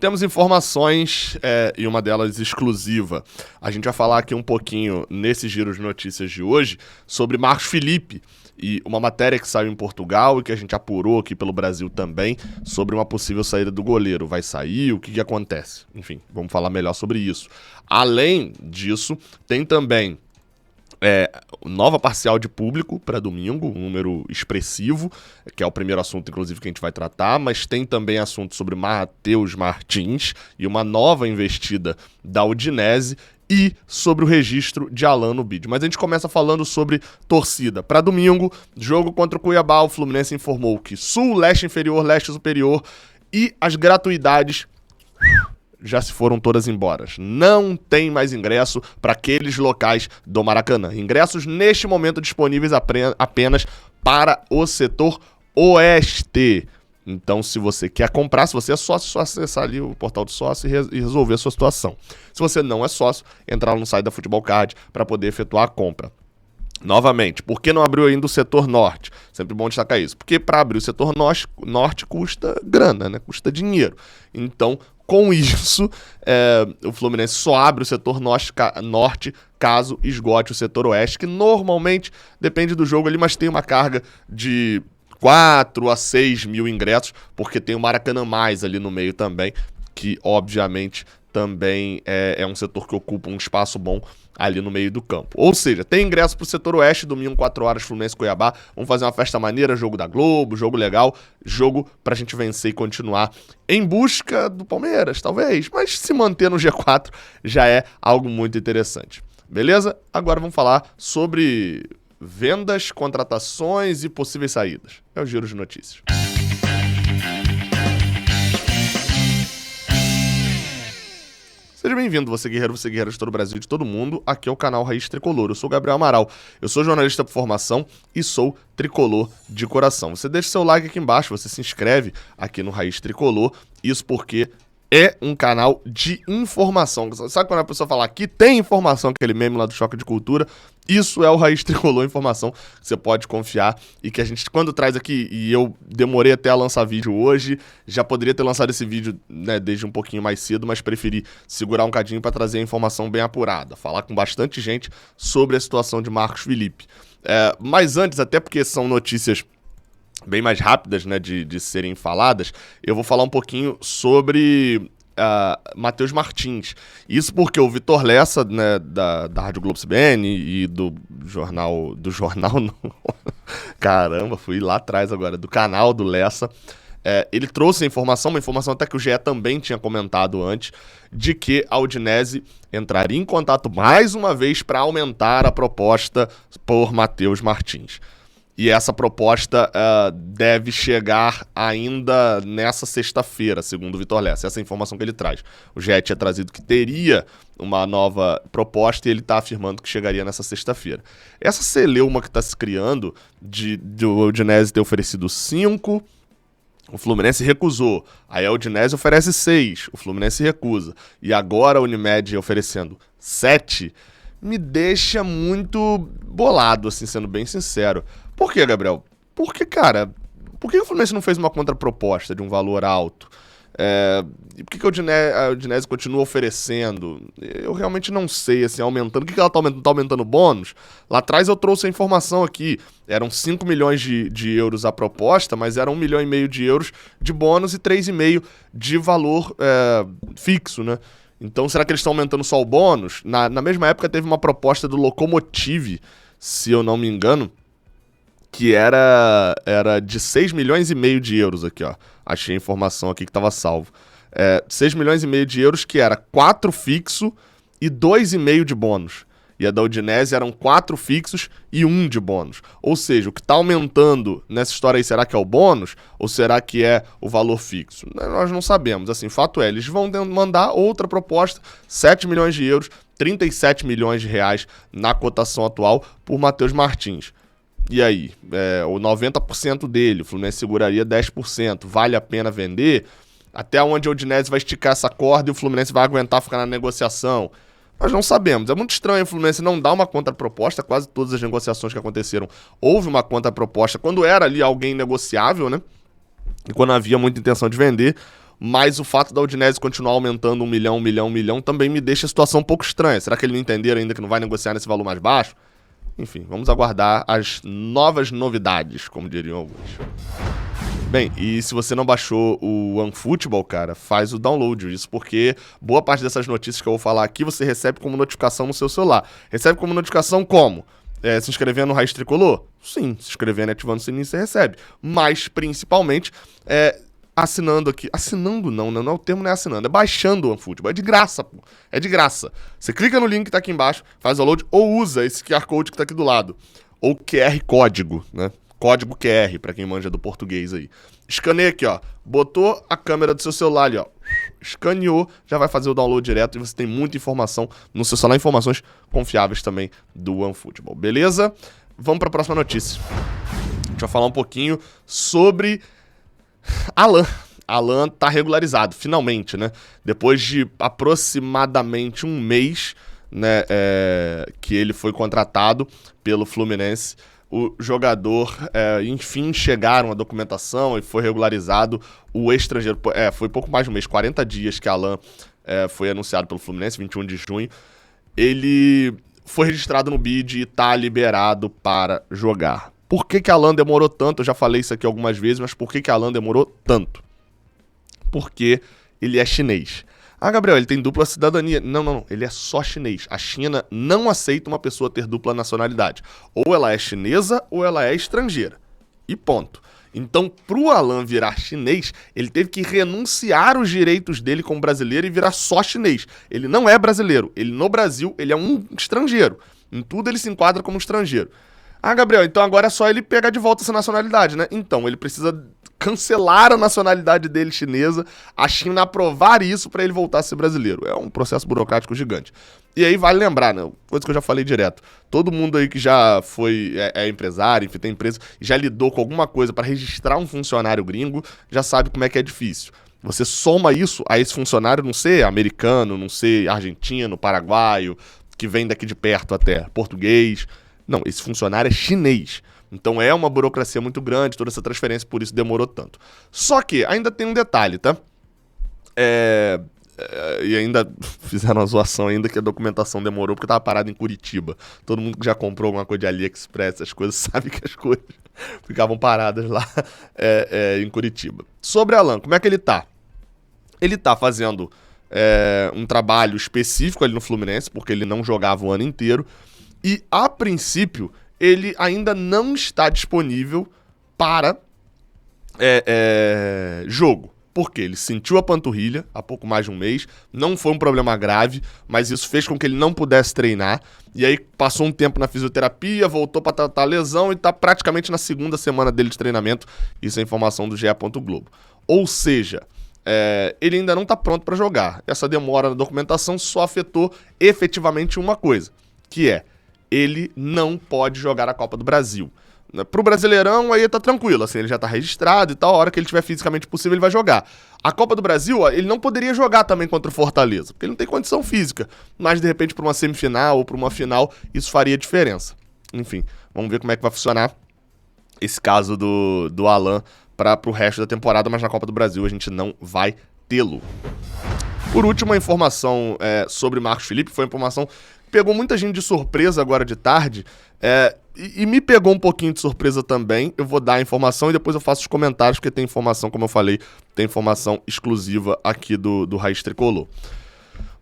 temos informações e uma delas exclusiva. A gente vai falar aqui um pouquinho, nesse giro de notícias de hoje, sobre Marcos Felipe e uma matéria que saiu em Portugal e que a gente apurou aqui pelo Brasil também, sobre uma possível saída do goleiro. Vai sair? O que acontece? Enfim, vamos falar melhor sobre isso. Além disso, tem também nova parcial de público para domingo, um número expressivo, que é o primeiro assunto, inclusive, que a gente vai tratar, mas tem também assunto sobre Matheus Martins e uma nova investida da Udinese e sobre o registro de Alan no bid. Mas a gente começa falando sobre torcida. Para domingo, jogo contra o Cuiabá, o Fluminense informou que Sul, Leste Inferior, Leste Superior e as gratuidades já se foram todas embora. Não tem mais ingresso para aqueles locais do Maracanã. Ingressos neste momento disponíveis apenas para o setor oeste. Então, se você quer comprar, se você é sócio, é só acessar ali o portal do sócio e resolver a sua situação. Se você não é sócio, entrar no site da Futebol Card para poder efetuar a compra. Novamente, por que não abriu ainda o setor norte? Sempre bom destacar isso. Porque para abrir o setor norte custa grana, né? Custa dinheiro. Então, com isso, o Fluminense só abre o setor norte caso esgote o setor oeste, que normalmente depende do jogo ali, mas tem uma carga de 4 a 6 mil ingressos, porque tem o Maracanã Mais ali no meio também, que obviamente também é um setor que ocupa um espaço bom ali no meio do campo. Ou seja, tem ingresso pro setor oeste, domingo 4 horas, Fluminense Cuiabá. Vamos fazer uma festa maneira, jogo da Globo, jogo legal, jogo pra gente vencer e continuar em busca do Palmeiras, talvez, mas se manter no G4 já é algo muito interessante. Beleza? Agora vamos falar sobre vendas, contratações e possíveis saídas. É o Giro de Notícias. Seja bem-vindo, você guerreiro de todo o Brasil e de todo mundo. Aqui é o canal Raiz Tricolor. Eu sou o Gabriel Amaral, eu sou jornalista por formação e sou tricolor de coração. Você deixa seu like aqui embaixo, você se inscreve aqui no Raiz Tricolor. Isso porque é um canal de informação. Sabe quando a pessoa fala que tem informação, aquele meme lá do Choque de Cultura? Isso é o Raiz Tricolor, informação que você pode confiar e que a gente, quando traz aqui, e eu demorei até a lançar vídeo hoje, já poderia ter lançado esse vídeo, né, desde um pouquinho mais cedo, mas preferi segurar um cadinho para trazer a informação bem apurada, falar com bastante gente sobre a situação de Marcos Felipe. Mas antes, até porque são notícias bem mais rápidas, né, de serem faladas, eu vou falar um pouquinho sobre Matheus Martins. Isso porque o Vitor Lessa, né, da Rádio Globo CBN e do jornal não. Caramba, fui lá atrás agora, do canal do Lessa, ele trouxe a informação, uma informação até que o GE também tinha comentado antes, de que a Udinese entraria em contato mais uma vez para aumentar a proposta por Matheus Martins. E essa proposta deve chegar ainda nessa sexta-feira, segundo o Vitor Lessa. Essa é a informação que ele traz. O GE tinha trazido que teria uma nova proposta e ele está afirmando que chegaria nessa sexta-feira. Essa celeuma que está se criando do Udinese ter oferecido 5, o Fluminense recusou. Aí a Udinese oferece 6, o Fluminense recusa. E agora a Unimed oferecendo 7, me deixa muito bolado, assim, sendo bem sincero. Por que, Gabriel? Porque, cara, por que o Fluminense não fez uma contraproposta de um valor alto? Por que a Udinese continua oferecendo? Eu realmente não sei, assim, aumentando. O que ela tá aumentando? Tá aumentando bônus? Lá atrás eu trouxe a informação aqui. Eram 5 milhões de euros a proposta, mas eram 1,5 milhão de euros de bônus e 3,5 de valor fixo, né? Então, será que eles estão aumentando só o bônus? Na mesma época teve uma proposta do Lokomotiv, se eu não me engano, que era de 6,5 milhões de euros aqui, ó. Achei a informação aqui que estava salvo. 6,5 milhões de euros, que era 4 fixo e 2,5 de bônus. E a da Udinese eram 4 fixos e 1 de bônus. Ou seja, o que está aumentando nessa história aí, será que é o bônus? Ou será que é o valor fixo? Nós não sabemos. Assim, fato é, eles vão mandar outra proposta, 7 milhões de euros, 37 milhões de reais na cotação atual por Matheus Martins. E aí, o 90% dele, o Fluminense seguraria 10%, vale a pena vender? Até onde a Udinese vai esticar essa corda e o Fluminense vai aguentar ficar na negociação? Nós não sabemos. É muito estranho o Fluminense não dar uma contraproposta. Quase todas as negociações que aconteceram, houve uma contraproposta quando era ali alguém negociável, né? E quando havia muita intenção de vender. mas o fato da Udinese continuar aumentando 1 milhão, 1 milhão, 1 milhão, também me deixa a situação um pouco estranha. Será que ele não entenderam ainda que não vai negociar nesse valor mais baixo? Enfim, vamos aguardar as novas novidades, como diriam alguns. Bem, e se você não baixou o OneFootball, cara, faz o download. Isso porque boa parte dessas notícias que eu vou falar aqui você recebe como notificação no seu celular. Recebe como notificação como? Se inscrevendo no Raiz Tricolor? Sim, se inscrevendo e ativando o sininho você recebe. Mas, principalmente, assinando aqui. Assinando não é o termo, não é assinando. É baixando o OneFootball. É de graça, pô. É de graça. Você clica no link que tá aqui embaixo, faz o download ou usa esse QR Code que tá aqui do lado. Ou QR código, né? Código QR, pra quem manja do português aí. Escaneia aqui, ó. Botou a câmera do seu celular ali, ó. Escaneou, já vai fazer o download direto e você tem muita informação no seu celular. Informações confiáveis também do OneFootball, beleza? Vamos pra próxima notícia. A gente vai falar um pouquinho sobre Alan. Alan tá regularizado, finalmente, né? Depois de aproximadamente um mês, né, que ele foi contratado pelo Fluminense, o jogador, enfim, chegaram a documentação e foi regularizado o estrangeiro. Foi pouco mais de um mês, 40 dias que Alan foi anunciado pelo Fluminense, 21 de junho. Ele foi registrado no BID e tá liberado para jogar. Por que Alan demorou tanto? Eu já falei isso aqui algumas vezes, mas por que Alan demorou tanto? Porque ele é chinês. Ah, Gabriel, ele tem dupla cidadania. Não, ele é só chinês. A China não aceita uma pessoa ter dupla nacionalidade. Ou ela é chinesa ou ela é estrangeira. E ponto. Então, pro Alan virar chinês, ele teve que renunciar os direitos dele como brasileiro e virar só chinês. Ele não é brasileiro. Ele, no Brasil, ele é um estrangeiro. Em tudo ele se enquadra como estrangeiro. Ah, Gabriel, então agora é só ele pegar de volta essa nacionalidade, né? Então, ele precisa cancelar a nacionalidade dele chinesa, a China aprovar isso pra ele voltar a ser brasileiro. É um processo burocrático gigante. E aí vale lembrar, né? Coisa que eu já falei direto. Todo mundo aí que já foi empresário, enfim, tem empresa, e já lidou com alguma coisa pra registrar um funcionário gringo, já sabe como é que é difícil. Você soma isso a esse funcionário não ser americano, não ser argentino, paraguaio, que vem daqui de perto até, português. Não, esse funcionário é chinês. Então é uma burocracia muito grande, toda essa transferência, por isso demorou tanto. Só que ainda tem um detalhe, tá? E ainda fizeram uma zoação ainda que a documentação demorou porque tava parado em Curitiba. Todo mundo que já comprou alguma coisa de AliExpress, essas coisas, sabe que as coisas ficavam paradas lá em Curitiba. Sobre Alan, como é que ele tá? Ele tá fazendo um trabalho específico ali no Fluminense, porque ele não jogava o ano inteiro. E, a princípio, ele ainda não está disponível para jogo. Porque ele sentiu a panturrilha há pouco mais de um mês, não foi um problema grave, mas isso fez com que ele não pudesse treinar. E aí passou um tempo na fisioterapia, voltou para tratar a lesão e está praticamente na segunda semana dele de treinamento. Isso é informação do GE. Globo. Ou seja, ele ainda não está pronto para jogar. Essa demora na documentação só afetou efetivamente uma coisa, que é ele não pode jogar a Copa do Brasil. Pro Brasileirão, aí tá tranquilo, assim, ele já tá registrado e tal, a hora que ele tiver fisicamente possível, ele vai jogar. A Copa do Brasil, ó, ele não poderia jogar também contra o Fortaleza, porque ele não tem condição física, mas de repente pra uma semifinal ou pra uma final, isso faria diferença. Enfim, vamos ver como é que vai funcionar esse caso do Alan pro resto da temporada, mas na Copa do Brasil a gente não vai tê-lo. Por último, a informação sobre Marcos Felipe, foi uma informação que pegou muita gente de surpresa agora de tarde, e me pegou um pouquinho de surpresa também. Eu vou dar a informação e depois eu faço os comentários, porque tem informação, como eu falei, tem informação exclusiva aqui do Raiz Tricolor.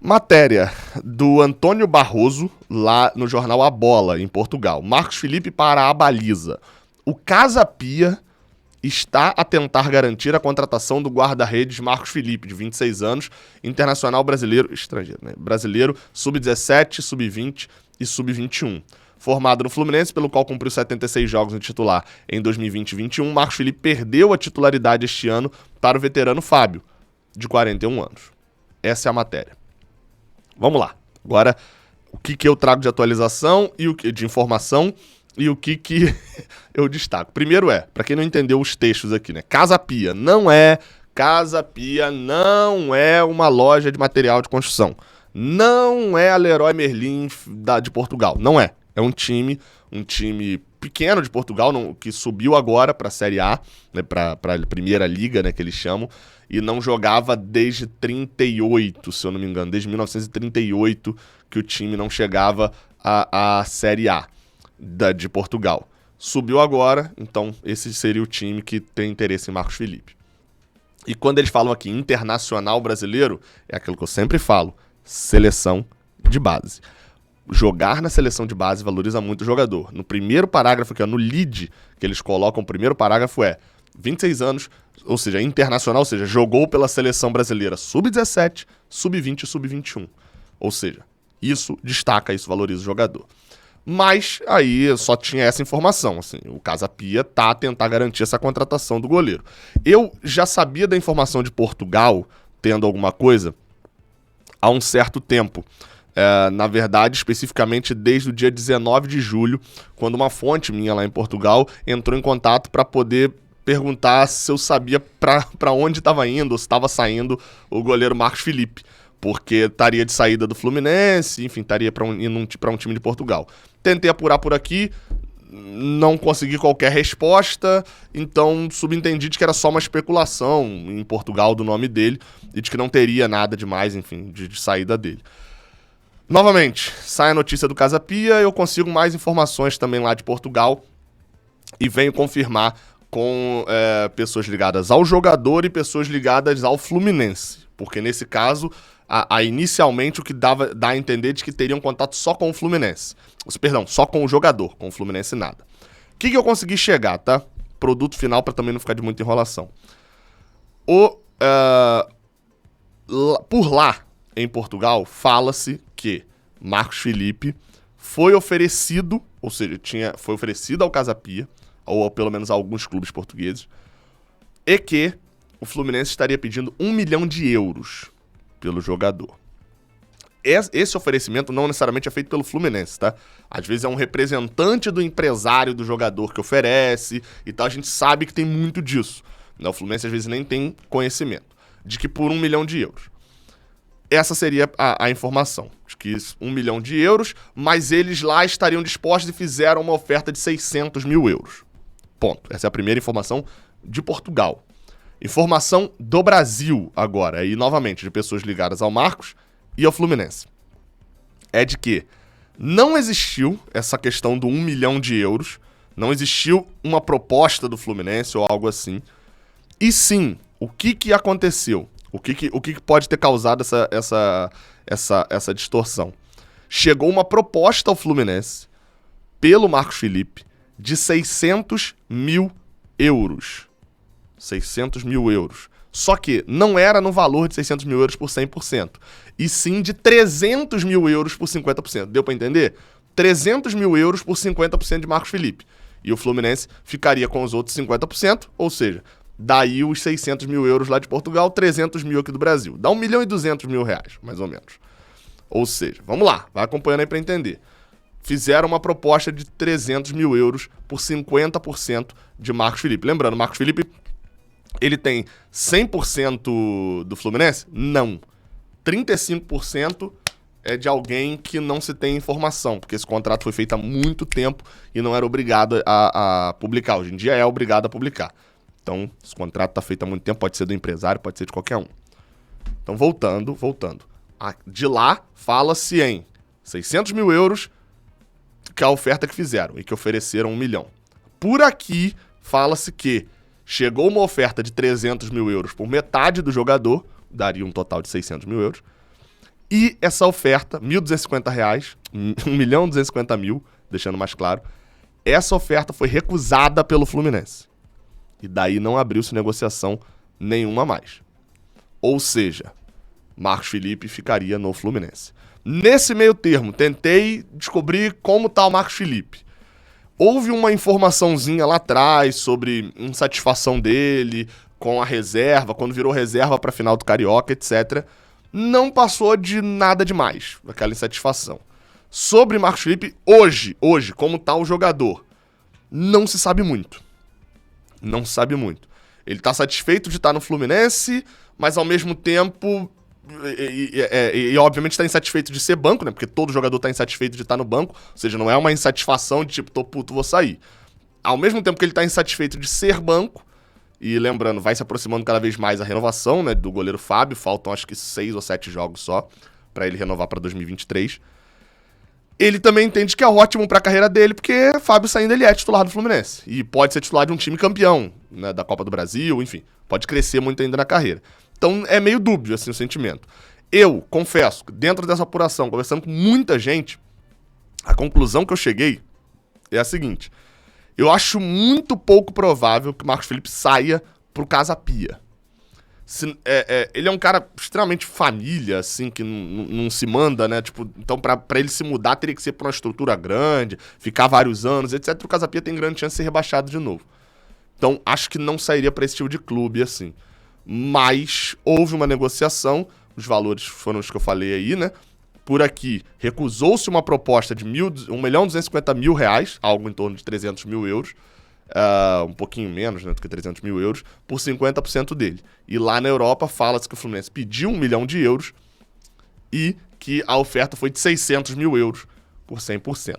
Matéria do Antônio Barroso, lá no jornal A Bola, em Portugal. Marcos Felipe para a baliza. O Casa Pia está a tentar garantir a contratação do guarda-redes Marcos Felipe, de 26 anos, internacional brasileiro, estrangeiro, né? Brasileiro, sub-17, sub-20 e sub-21. Formado no Fluminense, pelo qual cumpriu 76 jogos no titular em 2020-21, Marcos Felipe perdeu a titularidade este ano para o veterano Fábio, de 41 anos. Essa é a matéria. Vamos lá. Agora, o que eu trago de atualização e de informação e o que eu destaco. Primeiro para quem não entendeu os textos aqui, né? Casa Pia não é uma loja de material de construção. Não é a Leroy Merlin de Portugal. Não é. É um time pequeno de Portugal, que subiu agora para a Série A, né, para a Primeira Liga, né, que eles chamam, e não jogava desde 38, se eu não me engano, desde 1938 que o time não chegava à Série A de Portugal. Subiu agora, então esse seria o time que tem interesse em Marcos Felipe. E quando eles falam aqui internacional brasileiro, é aquilo que eu sempre falo, seleção de base. Jogar na seleção de base valoriza muito o jogador. No primeiro parágrafo, que é no lead, que eles colocam, o primeiro parágrafo é 26 anos, ou seja, internacional, ou seja, jogou pela seleção brasileira sub-17, sub-20 e sub-21. Ou seja, isso destaca, isso valoriza o jogador. Mas aí só tinha essa informação, assim, o Casa Pia tá a tentar garantir essa contratação do goleiro. Eu já sabia da informação de Portugal, tendo alguma coisa, há um certo tempo. Na verdade, especificamente desde o dia 19 de julho, quando uma fonte minha lá em Portugal entrou em contato para poder perguntar se eu sabia para onde estava indo, ou se estava saindo o goleiro Marcos Felipe, porque estaria de saída do Fluminense, enfim, estaria indo para um time de Portugal. Tentei apurar por aqui, não consegui qualquer resposta, então subentendi de que era só uma especulação em Portugal do nome dele e de que não teria nada demais, enfim, de saída dele. Novamente, sai a notícia do Casa Pia, eu consigo mais informações também lá de Portugal e venho confirmar com pessoas ligadas ao jogador e pessoas ligadas ao Fluminense, porque nesse caso, inicialmente o que dá a entender de que teriam contato só com o Fluminense, perdão, só com o jogador, com o Fluminense nada. O que eu consegui chegar, tá? Produto final para também não ficar de muita enrolação. Por lá, em Portugal, fala-se que Marcos Felipe foi oferecido, ou seja, foi oferecido ao Casa Pia, ou pelo menos a alguns clubes portugueses, e que o Fluminense estaria pedindo 1 milhão de euros pelo jogador. Esse oferecimento não necessariamente é feito pelo Fluminense, tá? Às vezes é um representante do empresário do jogador que oferece e tal, a gente sabe que tem muito disso. O Fluminense às vezes nem tem conhecimento de que por 1 milhão de euros. Essa seria a informação, de que 1 milhão de euros, mas eles lá estariam dispostos e fizeram uma oferta de 600 mil euros. Ponto. Essa é a primeira informação de Portugal. Informação do Brasil agora, e novamente de pessoas ligadas ao Marcos e ao Fluminense. É de que não existiu essa questão do 1 milhão de euros, não existiu uma proposta do Fluminense ou algo assim. E sim, o que aconteceu? O que pode ter causado essa distorção? Chegou uma proposta ao Fluminense, pelo Marcos Felipe, de 600 mil euros. 600 mil euros. Só que não era no valor de 600 mil euros por 100%, e sim de 300 mil euros por 50%. Deu pra entender? 300 mil euros por 50% de Marcos Felipe. E o Fluminense ficaria com os outros 50%, ou seja, daí os 600 mil euros lá de Portugal, 300 mil aqui do Brasil. Dá 1 milhão e 200 mil reais, mais ou menos. Ou seja, vamos lá, vai acompanhando aí para entender. Fizeram uma proposta de 300 mil euros por 50% de Marcos Felipe. Lembrando, Marcos Felipe, ele tem 100% do Fluminense? Não. 35% é de alguém que não se tem informação, porque esse contrato foi feito há muito tempo e não era obrigado a publicar. Hoje em dia é obrigado a publicar. Então, esse contrato está feito há muito tempo, pode ser do empresário, pode ser de qualquer um. Então, voltando. De lá, fala-se em 600 mil euros, que é a oferta que fizeram e que ofereceram 1 milhão. Por aqui, fala-se que chegou uma oferta de 300 mil euros por metade do jogador, daria um total de 600 mil euros, e essa oferta, R$ 1.250, 1.250.000, deixando mais claro, essa oferta foi recusada pelo Fluminense. E daí não abriu-se negociação nenhuma mais. Ou seja, Marcos Felipe ficaria no Fluminense. Nesse meio termo, tentei descobrir como está o Marcos Felipe. Houve uma informaçãozinha lá atrás sobre insatisfação dele com a reserva, quando virou reserva para a final do Carioca, etc. Não passou de nada demais, aquela insatisfação. Sobre Marcos Felipe, hoje, como está o jogador, não se sabe muito. Não se sabe muito. Ele tá satisfeito de estar no Fluminense, mas ao mesmo tempo E obviamente tá insatisfeito de ser banco, né? Porque todo jogador tá insatisfeito de estar no banco. Ou seja, não é uma insatisfação de tipo, tô puto, vou sair. Ao mesmo tempo que ele tá insatisfeito de ser banco, e lembrando, vai se aproximando cada vez mais a renovação, né, do goleiro Fábio, faltam acho que 6 ou 7 jogos só pra ele renovar pra 2023. Ele também entende que é ótimo pra carreira dele, porque Fábio saindo ele é titular do Fluminense. E pode ser titular de um time campeão, né, da Copa do Brasil, enfim. Pode crescer muito ainda na carreira. Então é meio dúbio, assim, o sentimento. Eu, confesso, dentro dessa apuração, conversando com muita gente, a conclusão que eu cheguei é a seguinte. Eu acho muito pouco provável que o Marcos Felipe saia pro Casa Pia. Ele é um cara extremamente família, assim, que não se manda, né? Tipo, então, pra ele se mudar, teria que ser pra uma estrutura grande, ficar vários anos, etc. O Casa Pia tem grande chance de ser rebaixado de novo. Então, acho que não sairia pra esse tipo de clube, assim. Mas houve uma negociação, os valores foram os que eu falei aí, né? Por aqui, recusou-se uma proposta de R$1.250.000, algo em torno de 300 mil euros, um pouquinho menos, né, do que 300 mil euros, por 50% dele. E lá na Europa fala-se que o Fluminense pediu 1 milhão de euros e que a oferta foi de 600 mil euros por 100%.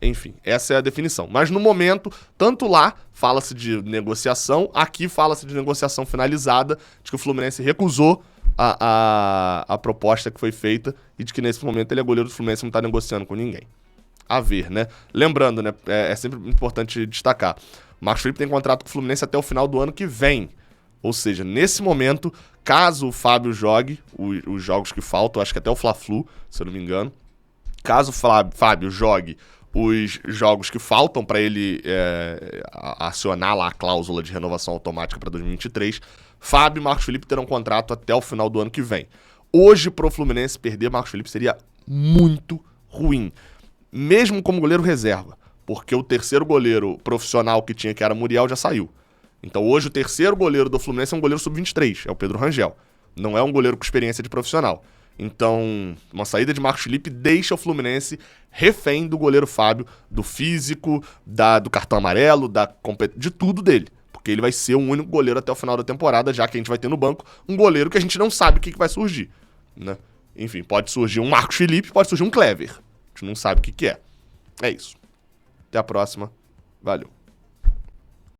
Enfim, essa é a definição. Mas no momento, tanto lá fala-se de negociação, aqui fala-se de negociação finalizada, de que o Fluminense recusou a proposta que foi feita e de que nesse momento ele é goleiro do Fluminense e não está negociando com ninguém. A ver, né? Lembrando, né? É sempre importante destacar. O Marcos Felipe tem contrato com o Fluminense até o final do ano que vem. Ou seja, nesse momento, caso o Fábio jogue os jogos que faltam, acho que até o Fla-Flu, se eu não me engano. Caso o Fábio jogue os jogos que faltam para ele acionar lá a cláusula de renovação automática para 2023, Fábio e Marcos Felipe terão contrato até o final do ano que vem. Hoje, pro Fluminense, perder Marcos Felipe seria muito ruim. Mesmo como goleiro reserva. Porque o terceiro goleiro profissional que tinha, que era Muriel, já saiu. Então hoje o terceiro goleiro do Fluminense é um goleiro sub-23, é o Pedro Rangel. Não é um goleiro com experiência de profissional. Então, uma saída de Marcos Felipe deixa o Fluminense refém do goleiro Fábio, do físico, do cartão amarelo, de tudo dele. Porque ele vai ser o único goleiro até o final da temporada, já que a gente vai ter no banco um goleiro que a gente não sabe o que vai surgir, né? Enfim, pode surgir um Marcos Felipe, pode surgir um Clever. A gente não sabe o que é. É isso. Até a próxima. Valeu.